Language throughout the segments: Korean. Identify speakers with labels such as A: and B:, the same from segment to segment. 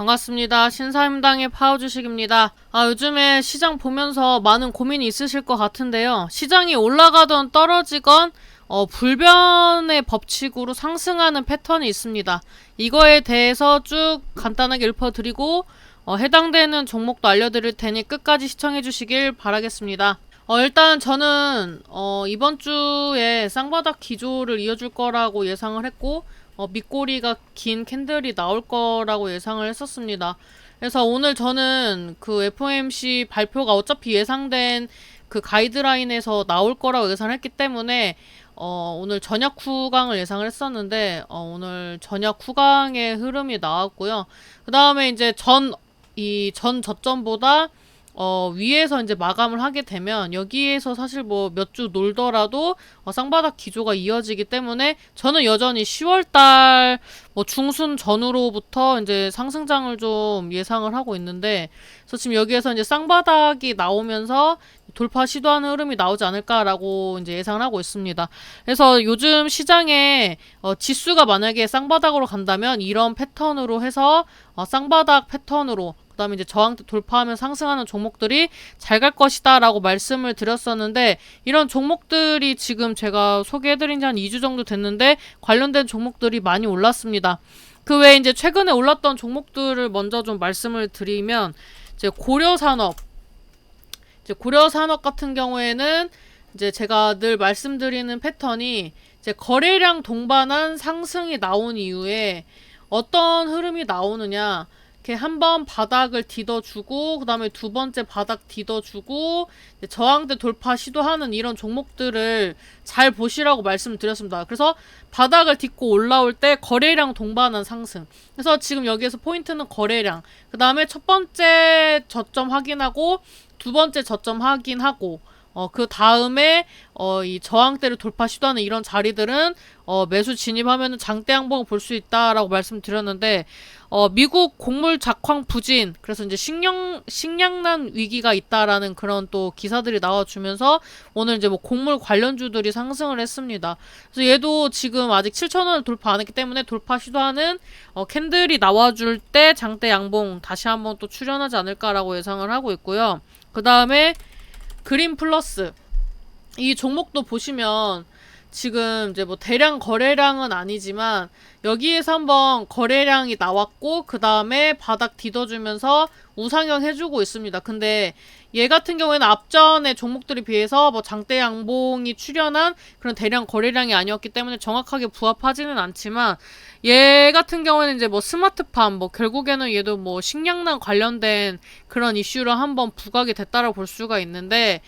A: 반갑습니다. 신사임당의 파워주식입니다. 요즘에 시장 보면서 많은 고민이 있으실 것 같은데요. 시장이 올라가던 떨어지건 불변의 법칙으로 상승하는 패턴이 있습니다. 이거에 대해서 쭉 간단하게 읊어드리고 해당되는 종목도 알려드릴 테니 끝까지 시청해 주시길 바라겠습니다. 일단 저는 이번 주에 쌍바닥 기조를 이어줄 거라고 예상을 했고 밑꼬리가 긴 캔들이 나올 거라고 예상을 했었습니다. 그래서 오늘 저는 그 FOMC 발표가 어차피 예상된 그 가이드라인에서 나올 거라고 예상을 했기 때문에 오늘 저녁 후강을 예상을 했었는데 오늘 저녁 후강의 흐름이 나왔고요. 그 다음에 이제 전 저점보다 위에서 이제 마감을 하게 되면 여기에서 사실 뭐 몇 주 놀더라도 쌍바닥 기조가 이어지기 때문에 저는 여전히 10월달 뭐 중순 전후로부터 이제 상승장을 좀 예상을 하고 있는데, 그래서 지금 여기에서 이제 쌍바닥이 나오면서 돌파 시도하는 흐름이 나오지 않을까라고 이제 예상을 하고 있습니다. 그래서 요즘 시장에 지수가 만약에 쌍바닥으로 간다면 이런 패턴으로 해서 쌍바닥 패턴으로 그 다음에 이제 저항 돌파하면 상승하는 종목들이 잘 갈 것이다 라고 말씀을 드렸었는데, 이런 종목들이 지금 제가 소개해드린 지 한 2주 정도 됐는데 관련된 종목들이 많이 올랐습니다. 그 외에 이제 최근에 올랐던 종목들을 먼저 좀 말씀을 드리면, 이제 고려산업 같은 경우에는 이제 제가 늘 말씀드리는 패턴이 이제 거래량 동반한 상승이 나온 이후에 어떤 흐름이 나오느냐, 이렇게 한번 바닥을 디뎌주고 그 다음에 두 번째 바닥 디뎌주고 저항대 돌파 시도하는 이런 종목들을 잘 보시라고 말씀드렸습니다. 그래서 바닥을 딛고 올라올 때 거래량 동반한 상승. 그래서 지금 여기에서 포인트는 거래량, 그 다음에 첫 번째 저점 확인하고 두 번째 저점 확인하고 그 다음에 이 저항대를 돌파 시도하는 이런 자리들은 매수 진입하면은 장대 양봉을 볼 수 있다라고 말씀드렸는데, 미국 곡물 작황 부진, 그래서 이제 식량난 위기가 있다라는 그런 또 기사들이 나와주면서 오늘 이제 뭐 곡물 관련주들이 상승을 했습니다. 그래서 얘도 지금 아직 7,000원을 돌파 안 했기 때문에 돌파 시도하는 캔들이 나와줄 때 장대 양봉 다시 한번 또 출현하지 않을까라고 예상을 하고 있고요. 그 다음에 그린 플러스, 이 종목도 보시면 지금 이제 뭐 대량 거래량은 아니지만 여기에서 한번 거래량이 나왔고 그 다음에 바닥 디뎌주면서 우상향 해주고 있습니다. 근데 얘 같은 경우에는 앞전의 종목들에 비해서 뭐 장대 양봉이 출현한 그런 대량 거래량이 아니었기 때문에 정확하게 부합하지는 않지만, 얘 같은 경우에는 이제 뭐 스마트팜, 뭐 결국에는 얘도 뭐 식량난 관련된 그런 이슈로 한번 부각이 됐다라고 볼 수가 있는데,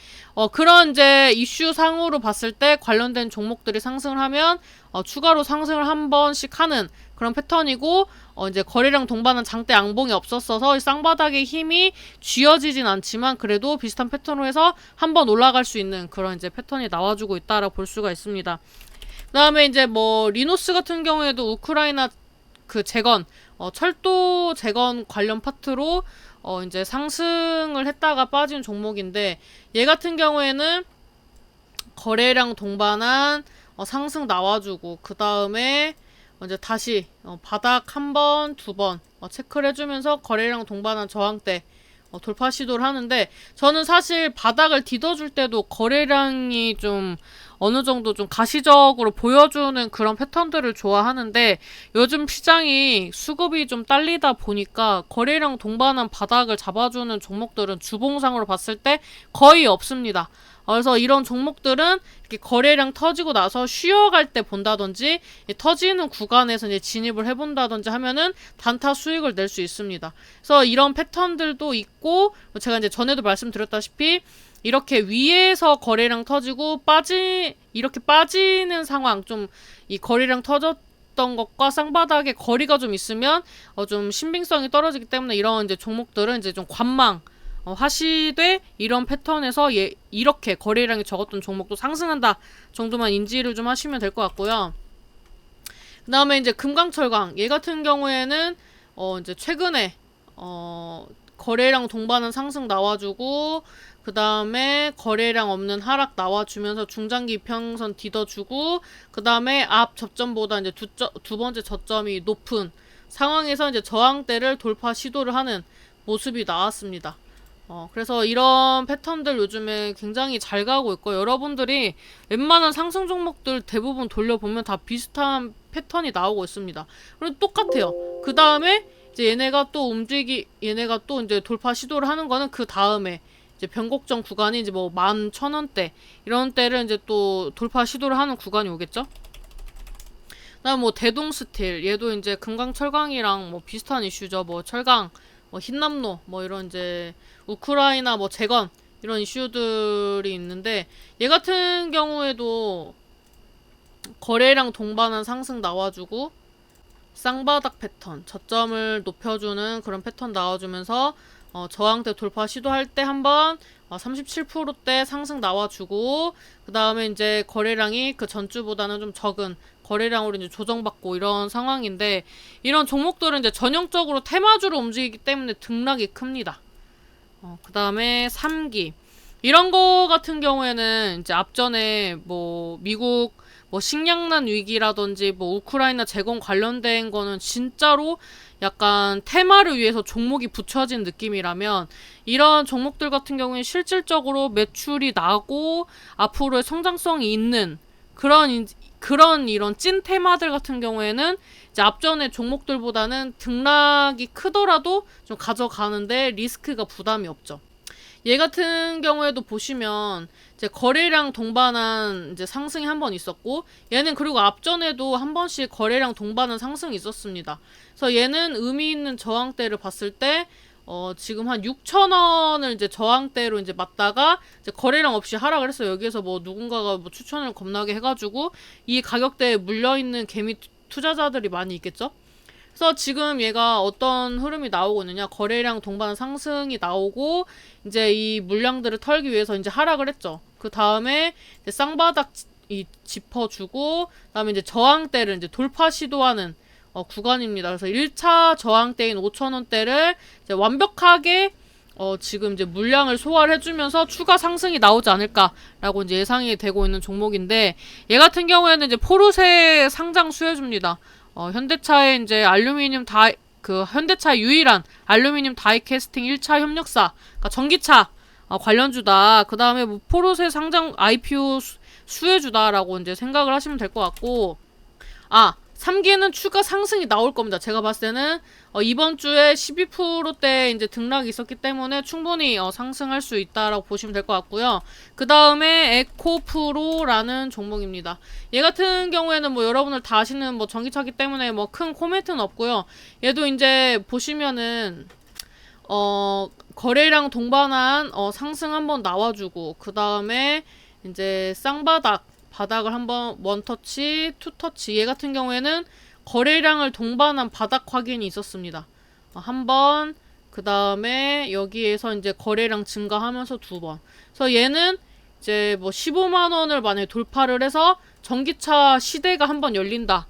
A: 그런 이제 이슈 상으로 봤을 때 관련된 종목들이 상승을 하면 추가로 상승을 한 번씩 하는 그런 패턴이고, 이제 거래량 동반한 장대 양봉이 없었어서 쌍바닥의 힘이 쥐어지진 않지만 그래도 비슷한 패턴으로 해서 한번 올라갈 수 있는 그런 이제 패턴이 나와주고 있다라고 볼 수가 있습니다. 그 다음에 이제 뭐 리노스 같은 경우에도 우크라이나 그 재건, 철도 재건 관련 파트로 이제 상승을 했다가 빠진 종목인데, 얘 같은 경우에는 거래량 동반한 상승 나와주고 그 다음에 이제 다시 바닥 한 번, 두 번 체크를 해주면서 거래량 동반한 저항대 돌파 시도를 하는데, 저는 사실 바닥을 디뎌줄 때도 거래량이 좀 어느 정도 좀 가시적으로 보여주는 그런 패턴들을 좋아하는데, 요즘 시장이 수급이 좀 딸리다 보니까 거래량 동반한 바닥을 잡아주는 종목들은 주봉상으로 봤을 때 거의 없습니다. 그래서 이런 종목들은 이렇게 거래량 터지고 나서 쉬어갈 때 본다든지 터지는 구간에서 이제 진입을 해본다든지 하면은 단타 수익을 낼 수 있습니다. 그래서 이런 패턴들도 있고, 제가 이제 전에도 말씀드렸다시피 이렇게 위에서 거래량 터지고 이렇게 빠지는 상황, 좀 이 거래량 터졌던 것과 쌍바닥의 거리가 좀 있으면 좀 신빙성이 떨어지기 때문에 이런 이제 종목들은 이제 좀 관망 하시되, 이런 패턴에서 이렇게 거래량이 적었던 종목도 상승한다 정도만 인지를 좀 하시면 될 것 같고요. 그 다음에 이제 금강철강, 얘 같은 경우에는 이제 최근에 거래량 동반한 상승 나와주고 그 다음에 거래량 없는 하락 나와주면서 중장기 이평선 디뎌주고 그 다음에 앞 저점보다 이제 두 번째 저점이 높은 상황에서 이제 저항대를 돌파 시도를 하는 모습이 나왔습니다. 그래서 이런 패턴들 요즘에 굉장히 잘 가고 있고, 여러분들이 웬만한 상승 종목들 대부분 돌려보면 다 비슷한 패턴이 나오고 있습니다. 그리고 똑같아요. 그 다음에 이제 얘네가 또 이제 돌파 시도를 하는 거는 그 다음에 이제 변곡점 구간이 이제 뭐 11,000원대 이런 때를 이제 또 돌파 시도를 하는 구간이 오겠죠? 그다음 뭐 대동스틸, 얘도 이제 금강 철강이랑 뭐 비슷한 이슈죠. 뭐 철강, 뭐 흰남노, 뭐 이런 이제 우크라이나 뭐 재건 이런 이슈들이 있는데, 얘 같은 경우에도 거래량 동반한 상승 나와주고 쌍바닥 패턴, 저점을 높여주는 그런 패턴 나와주면서 저항대 돌파 시도할 때 한번 37%대 상승 나와주고, 그 다음에 이제 거래량이 그 전주보다는 좀 적은 거래량으로 이제 조정받고 이런 상황인데, 이런 종목들은 이제 전형적으로 테마주로 움직이기 때문에 등락이 큽니다. 그 다음에 3기. 이런 거 같은 경우에는 이제 앞전에 뭐 미국 뭐 식량난 위기라든지 뭐 우크라이나 재건 관련된 거는 진짜로 약간 테마를 위해서 종목이 붙여진 느낌이라면, 이런 종목들 같은 경우에 실질적으로 매출이 나고 앞으로의 성장성이 있는 그런 이런 찐 테마들 같은 경우에는 이제 앞전의 종목들보다는 등락이 크더라도 좀 가져가는데 리스크가 부담이 없죠. 얘 같은 경우에도 보시면 이제 거래량 동반한 이제 상승이 한 번 있었고, 얘는 그리고 앞전에도 한 번씩 거래량 동반한 상승이 있었습니다. 그래서 얘는 의미 있는 저항대를 봤을 때 지금 한 6,000원을 이제 저항대로 이제 맞다가 이제 거래량 없이 하락을 했어요. 여기에서 뭐 누군가가 뭐 추천을 겁나게 해가지고 이 가격대에 물려있는 개미 투자자들이 많이 있겠죠? 그래서 지금 얘가 어떤 흐름이 나오고 있느냐, 거래량 동반 상승이 나오고 이제 이 물량들을 털기 위해서 이제 하락을 했죠. 그 다음에 쌍바닥 짚어주고, 그 다음에 이제 저항대를 이제 돌파 시도하는 구간입니다. 그래서 1차 저항대인 5,000원대를 이제 완벽하게 지금 이제 물량을 소화를 해주면서 추가 상승이 나오지 않을까라고 이제 예상이 되고 있는 종목인데, 얘 같은 경우에는 이제 포르쉐 상장 수혜주입니다. 현대차의 이제 현대차 유일한 알루미늄 다이캐스팅 1차 협력사, 그러니까 전기차 관련주다. 그 다음에 뭐 포르쉐 상장 IPO 수혜주다라고 이제 생각을 하시면 될 것 같고, 3기에는 추가 상승이 나올 겁니다. 제가 봤을 때는 이번 주에 12%대 이제 등락이 있었기 때문에 충분히 상승할 수 있다라고 보시면 될 것 같고요. 그 다음에 에코프로라는 종목입니다. 얘 같은 경우에는 뭐 여러분들 다 아시는 뭐 전기차기 때문에 뭐 큰 코멘트는 없고요. 얘도 이제 보시면은 거래량 동반한 상승 한번 나와주고, 그 다음에 이제 바닥을 한번 원터치, 투터치. 얘 같은 경우에는 거래량을 동반한 바닥 확인이 있었습니다. 한번, 그 다음에 여기에서 이제 거래량 증가하면서 2번. 그래서 얘는 이제 뭐 15만원을 만약에 돌파를 해서 전기차 시대가 한번 열린다.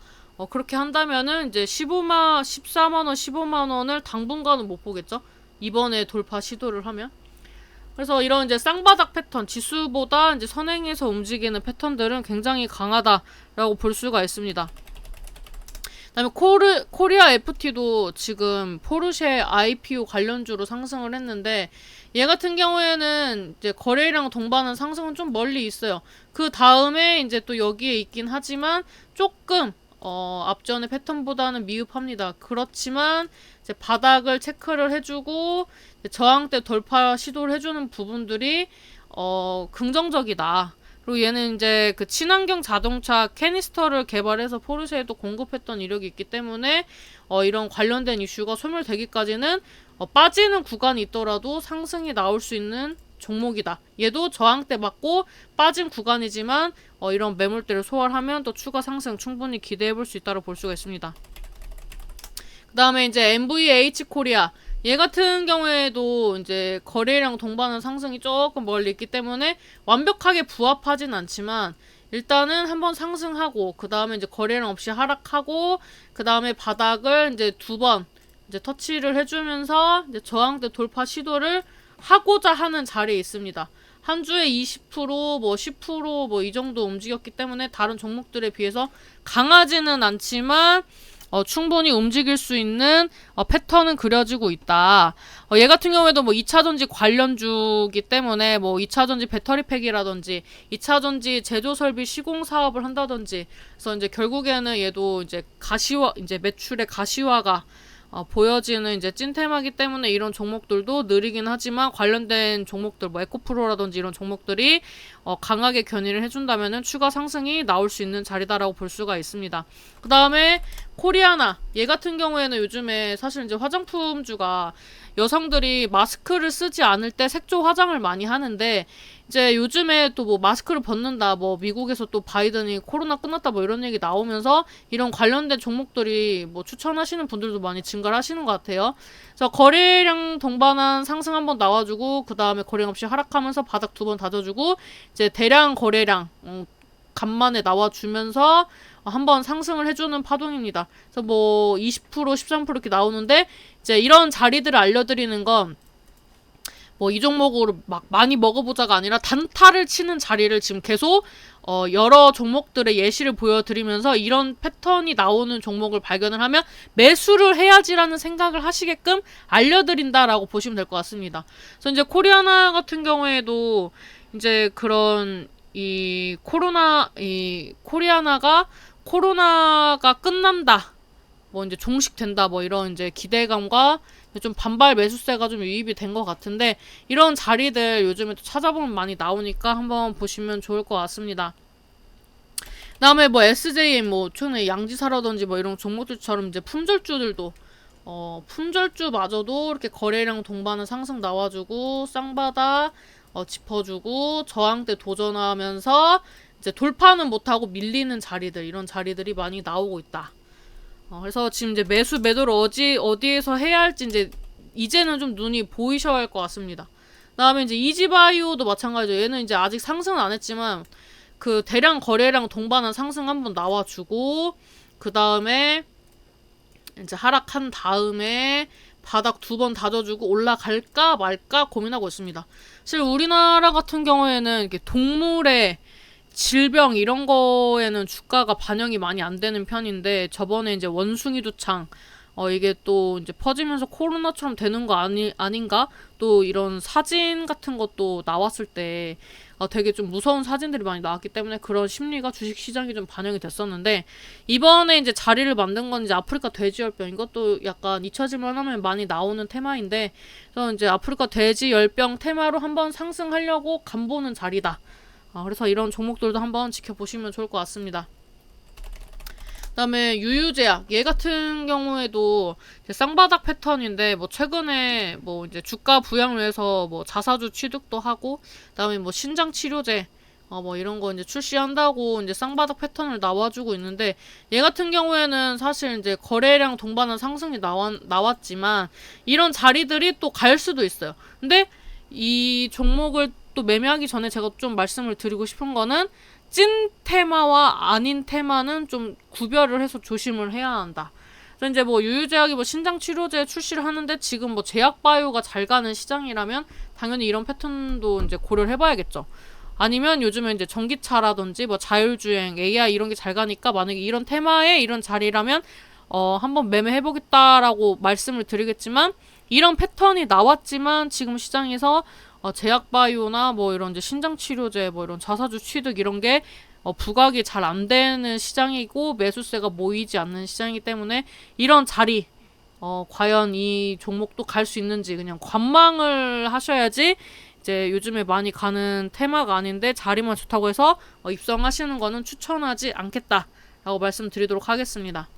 A: 그렇게 한다면은 이제 14만원, 15만원을 당분간은 못 보겠죠? 이번에 돌파 시도를 하면. 그래서 이런 이제 쌍바닥 패턴, 지수보다 이제 선행해서 움직이는 패턴들은 굉장히 강하다라고 볼 수가 있습니다. 그다음에 코리아 FT도 지금 포르쉐 IPO 관련주로 상승을 했는데, 얘 같은 경우에는 이제 거래량 동반한 상승은 좀 멀리 있어요. 그 다음에 이제 또 여기에 있긴 하지만 조금 앞전의 패턴보다는 미흡합니다. 그렇지만 이제 바닥을 체크를 해주고 저항대 돌파 시도를 해주는 부분들이 긍정적이다. 그리고 얘는 이제 그 친환경 자동차 캐니스터를 개발해서 포르쉐에도 공급했던 이력이 있기 때문에 이런 관련된 이슈가 소멸되기까지는 빠지는 구간이 있더라도 상승이 나올 수 있는 종목이다. 얘도 저항대 맞고 빠진 구간이지만 이런 매물대를 소화하면 또 추가 상승 충분히 기대해볼 수 있다고 볼 수가 있습니다. 그 다음에 이제 MVH 코리아, 얘 같은 경우에도 이제 거래량 동반한 상승이 조금 멀리 있기 때문에 완벽하게 부합하진 않지만, 일단은 한번 상승하고 그 다음에 이제 거래량 없이 하락하고 그 다음에 바닥을 이제 2번 이제 터치를 해주면서 이제 저항대 돌파 시도를 하고자 하는 자리에 있습니다. 한 주에 20%, 뭐 10%, 뭐 이 정도 움직였기 때문에 다른 종목들에 비해서 강하지는 않지만 충분히 움직일 수 있는 패턴은 그려지고 있다. 얘 같은 경우에도 뭐 2차전지 관련주기 때문에 뭐 2차전지 배터리팩이라든지 2차전지 제조 설비 시공 사업을 한다든지, 그래서 이제 결국에는 얘도 이제 이제 매출의 가시화가 보여지는 이제 찐테마기 때문에 이런 종목들도 느리긴 하지만 관련된 종목들 뭐 에코프로라든지 이런 종목들이 강하게 견인을 해준다면은 추가 상승이 나올 수 있는 자리다라고 볼 수가 있습니다. 그 다음에 코리아나, 얘 같은 경우에는 요즘에 사실 이제 화장품주가 여성들이 마스크를 쓰지 않을 때 색조 화장을 많이 하는데, 이제 요즘에 또 뭐 마스크를 벗는다, 뭐 미국에서 또 바이든이 코로나 끝났다 뭐 이런 얘기 나오면서 이런 관련된 종목들이 뭐 추천하시는 분들도 많이 증가를 하시는 것 같아요. 그래서 거래량 동반한 상승 한번 나와주고, 그 다음에 거래량 없이 하락하면서 바닥 2번 다져주고, 이제 대량 거래량 간만에 나와주면서 한번 상승을 해주는 파동입니다. 그래서 뭐 20%, 13% 이렇게 나오는데, 이제 이런 자리들을 알려드리는 건 뭐 이 종목으로 막 많이 먹어보자가 아니라 단타를 치는 자리를 지금 계속 여러 종목들의 예시를 보여드리면서 이런 패턴이 나오는 종목을 발견을 하면 매수를 해야지라는 생각을 하시게끔 알려드린다라고 보시면 될 것 같습니다. 그래서 이제 코리아나 같은 경우에도 이제 그런 코리아나가 코로나가 끝난다, 뭐 이제 종식된다, 뭐 이런 이제 기대감과 좀 반발 매수세가 좀 유입이 된 것 같은데, 이런 자리들 요즘에 또 찾아보면 많이 나오니까 한번 보시면 좋을 것 같습니다. 그다음에 뭐 SJM, 뭐 최근에 양지사라든지 뭐 이런 종목들처럼 이제 품절주들도 품절주마저도 이렇게 거래량 동반은 상승 나와주고 쌍바닥 짚어주고 저항대 도전하면서 이제 돌파는 못하고 밀리는 자리들, 이런 자리들이 많이 나오고 있다. 그래서 지금 이제 매수 매도를 어디에서 해야 할지 이제는 좀 눈이 보이셔야 할 것 같습니다. 그다음에 이제 이지바이오도 마찬가지죠. 얘는 이제 아직 상승은 안 했지만 그 대량 거래량 동반한 상승 한번 나와주고, 그 다음에 이제 하락한 다음에 바닥 2번 다져주고 올라갈까 말까 고민하고 있습니다. 사실 우리나라 같은 경우에는 이렇게 동물의 질병 이런 거에는 주가가 반영이 많이 안 되는 편인데, 저번에 이제 원숭이 두창 이게 또 이제 퍼지면서 코로나처럼 되는 거 아닌가? 또 이런 사진 같은 것도 나왔을 때 되게 좀 무서운 사진들이 많이 나왔기 때문에 그런 심리가 주식시장에 좀 반영이 됐었는데, 이번에 이제 자리를 만든 건 이제 아프리카 돼지열병, 이것도 약간 잊혀질만 하면 많이 나오는 테마인데, 그래서 이제 아프리카 돼지열병 테마로 한번 상승하려고 간보는 자리다. 그래서 이런 종목들도 한번 지켜보시면 좋을 것 같습니다. 그 다음에 유유제약, 얘 같은 경우에도 쌍바닥 패턴인데, 뭐 최근에 뭐 이제 주가 부양을 해서 뭐 자사주 취득도 하고, 그 다음에 뭐 신장치료제 뭐 이런 거 이제 출시한다고 이제 쌍바닥 패턴을 나와주고 있는데, 얘 같은 경우에는 사실 이제 거래량 동반한 상승이 나왔지만 이런 자리들이 또 갈 수도 있어요. 근데 이 종목을 또 매매하기 전에 제가 좀 말씀을 드리고 싶은 거는, 찐 테마와 아닌 테마는 좀 구별을 해서 조심을 해야 한다. 그래서 이제 뭐 유유제약이 뭐 신장치료제 출시를 하는데 지금 뭐 제약바이오가 잘 가는 시장이라면 당연히 이런 패턴도 이제 고려를 해봐야겠죠. 아니면 요즘에 이제 전기차라든지 뭐 자율주행, AI 이런 게 잘 가니까 만약에 이런 테마의 이런 자리라면 한번 매매해보겠다라고 말씀을 드리겠지만, 이런 패턴이 나왔지만 지금 시장에서 제약바이오나 뭐 이런 이제 신장치료제, 뭐 이런 자사주 취득 이런 게 부각이 잘 안 되는 시장이고 매수세가 모이지 않는 시장이기 때문에 이런 자리 과연 이 종목도 갈 수 있는지 그냥 관망을 하셔야지, 이제 요즘에 많이 가는 테마가 아닌데 자리만 좋다고 해서 입성하시는 거는 추천하지 않겠다라고 말씀드리도록 하겠습니다.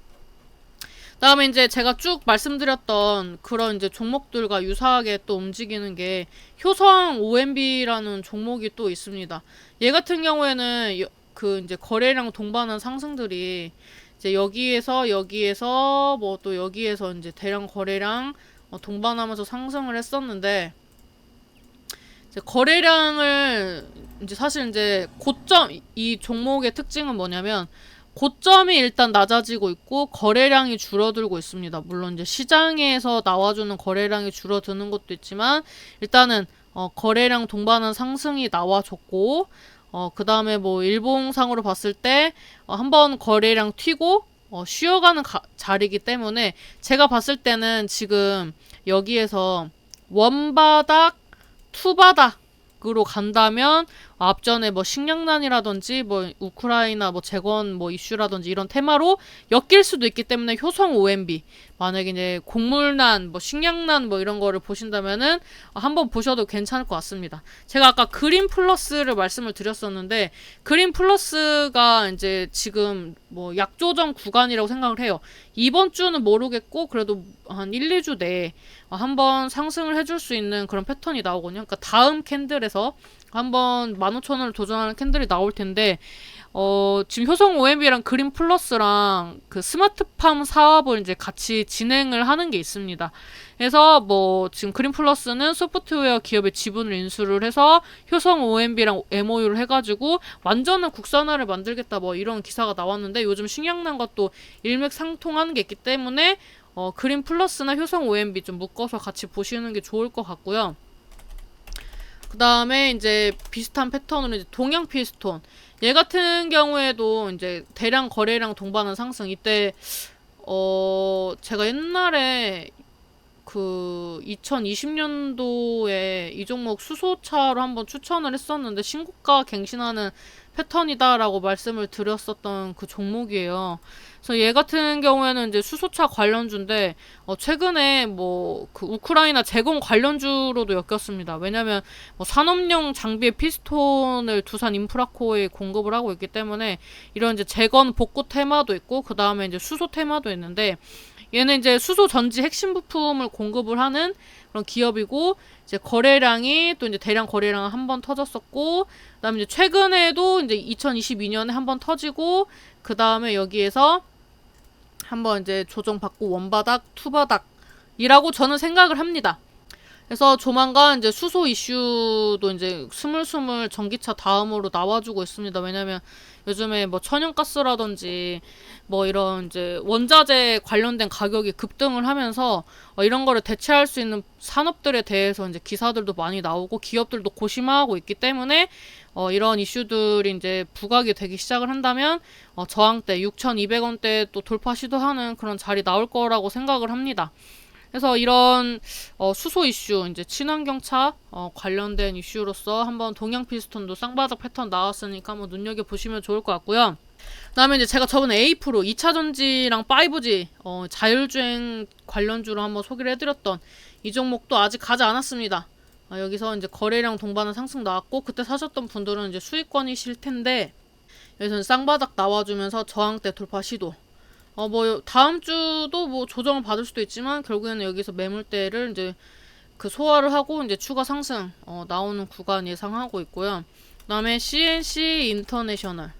A: 다음에 이제 제가 쭉 말씀드렸던 그런 이제 종목들과 유사하게 또 움직이는 게 효성 OMB라는 종목이 또 있습니다. 얘 같은 경우에는 그 이제 거래량 동반한 상승들이 이제 여기에서 뭐 또 여기에서 이제 대량 거래량 동반하면서 상승을 했었는데, 이제 거래량을 이제 사실 이제 고점, 이 종목의 특징은 뭐냐면 고점이 일단 낮아지고 있고 거래량이 줄어들고 있습니다. 물론 이제 시장에서 나와주는 거래량이 줄어드는 것도 있지만 일단은 거래량 동반한 상승이 나와줬고, 그 다음에 뭐 일봉상으로 봤을 때 한번 거래량 튀고 쉬어가는 자리이기 때문에 제가 봤을 때는 지금 여기에서 원바닥, 투바닥으로 간다면 앞전에 뭐 식량난이라든지 뭐 우크라이나 뭐 재건 뭐 이슈라든지 이런 테마로 엮일 수도 있기 때문에 효성 OMB 만약에 이제 곡물난 뭐 식량난 뭐 이런 거를 보신다면은 한번 보셔도 괜찮을 것 같습니다. 제가 아까 그린 플러스를 말씀을 드렸었는데 그린 플러스가 이제 지금 뭐 약조정 구간이라고 생각을 해요. 이번 주는 모르겠고 그래도 한 1, 2주 내에 한번 상승을 해줄 수 있는 그런 패턴이 나오거든요. 그러니까 다음 캔들에서 한번 15,000원을 도전하는 캔들이 나올 텐데, 지금 효성 OMB랑 그린 플러스랑 그 스마트팜 사업을 이제 같이 진행을 하는 게 있습니다. 그래서 뭐 지금 그린 플러스는 소프트웨어 기업의 지분을 인수를 해서 효성 OMB랑 MOU를 해가지고 완전한 국산화를 만들겠다 뭐 이런 기사가 나왔는데 요즘 식량난 것도 일맥상통하는 게 있기 때문에 그린 플러스나 효성 OMB 좀 묶어서 같이 보시는 게 좋을 것 같고요. 그 다음에 이제 비슷한 패턴으로 이제 동양 피스톤. 얘 같은 경우에도 이제 대량 거래량 동반한 상승. 이때, 제가 옛날에 그 2020년도에 이 종목 수소차로 한번 추천을 했었는데 신고가 갱신하는 패턴이다라고 말씀을 드렸었던 그 종목이에요. 그래서 얘 같은 경우에는 이제 수소차 관련주인데 최근에 뭐 그 우크라이나 재건 관련주로도 엮였습니다. 왜냐면 뭐 산업용 장비의 피스톤을 두산 인프라코에 공급을 하고 있기 때문에 이런 이제 재건 복구 테마도 있고 그 다음에 이제 수소 테마도 있는데 얘는 이제 수소 전지 핵심 부품을 공급을 하는 그런 기업이고 이제 거래량이 또 이제 대량 거래량 한 번 터졌었고 그다음에 이제 최근에도 이제 2022년에 한 번 터지고 그다음에 여기에서 한번 이제 조정받고 원바닥, 투바닥이라고 저는 생각을 합니다. 그래서 조만간 이제 수소 이슈도 이제 스물스물 전기차 다음으로 나와주고 있습니다. 왜냐면 요즘에 뭐 천연가스라든지 뭐 이런 이제 원자재 관련된 가격이 급등을 하면서 이런 거를 대체할 수 있는 산업들에 대해서 이제 기사들도 많이 나오고 기업들도 고심하고 있기 때문에 이런 이슈들이 이제 부각이 되기 시작을 한다면 저항대 6,200원대 또 돌파 시도하는 그런 자리 나올 거라고 생각을 합니다. 그래서 이런 수소 이슈, 이제 친환경차 관련된 이슈로서 한번 동양 피스톤도 쌍바닥 패턴 나왔으니까 한번 눈여겨보시면 좋을 것 같고요. 그 다음에 이제 제가 저번에 A-프로 2차전지랑 5G 자율주행 관련주로 한번 소개를 해드렸던 이 종목도 아직 가지 않았습니다. 여기서 이제 거래량 동반은 상승 나왔고 그때 사셨던 분들은 이제 수익권이실 텐데 여기서는 쌍바닥 나와주면서 저항대 돌파 시도. 뭐 다음 주도 뭐 조정을 받을 수도 있지만 결국에는 여기서 매물대를 이제 그 소화를 하고 이제 추가 상승 나오는 구간 예상하고 있고요. 그다음에 CNC 인터내셔널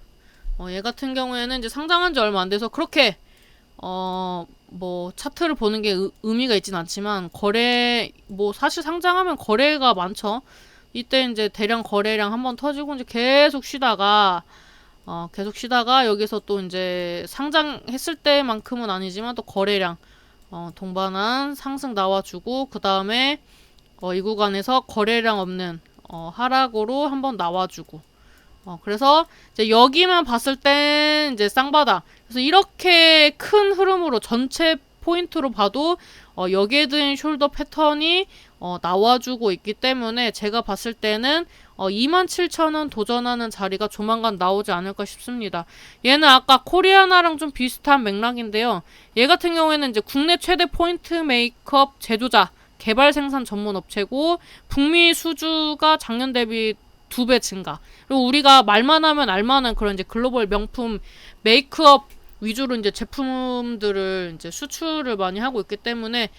A: 얘 같은 경우에는 이제 상장한 지 얼마 안 돼서 그렇게 뭐 차트를 보는 게 의미가 있진 않지만 거래 뭐 사실 상장하면 거래가 많죠. 이때 이제 대량 거래량 한번 터지고 이제 계속 쉬다가 여기서 또 이제 상장했을 때만큼은 아니지만 또 거래량 동반한 상승 나와주고 그 다음에 이 구간에서 거래량 없는 하락으로 한번 나와주고 그래서 이제 여기만 봤을 땐 이제 쌍바닥. 그래서 이렇게 큰 흐름으로 전체 포인트로 봐도 여기에 든 숄더 패턴이 나와주고 있기 때문에 제가 봤을 때는 27,000원 도전하는 자리가 조만간 나오지 않을까 싶습니다. 얘는 아까 코리아나랑 좀 비슷한 맥락인데요. 얘 같은 경우에는 이제 국내 최대 포인트 메이크업 제조자 개발 생산 전문 업체고 북미 수주가 작년 대비 2배 증가. 그리고 우리가 말만 하면 알만한 그런 이제 글로벌 명품 메이크업 위주로 이제 제품들을 이제 수출을 많이 하고 있기 때문에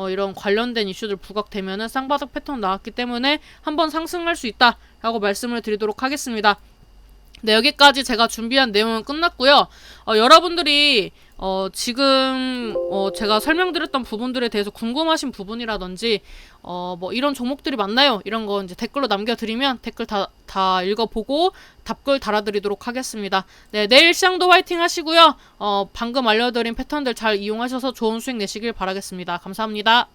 A: 이런 관련된 이슈들 부각되면은 쌍바닥 패턴 나왔기 때문에 한번 상승할 수 있다라고 말씀을 드리도록 하겠습니다. 네, 여기까지 제가 준비한 내용은 끝났고요. 여러분들이 지금 제가 설명드렸던 부분들에 대해서 궁금하신 부분이라든지 뭐 이런 종목들이 맞나요? 이런 거 이제 댓글로 남겨드리면 댓글 다 읽어보고 답글 달아드리도록 하겠습니다. 네, 내일 시장도 화이팅 하시고요. 방금 알려드린 패턴들 잘 이용하셔서 좋은 수익 내시길 바라겠습니다. 감사합니다.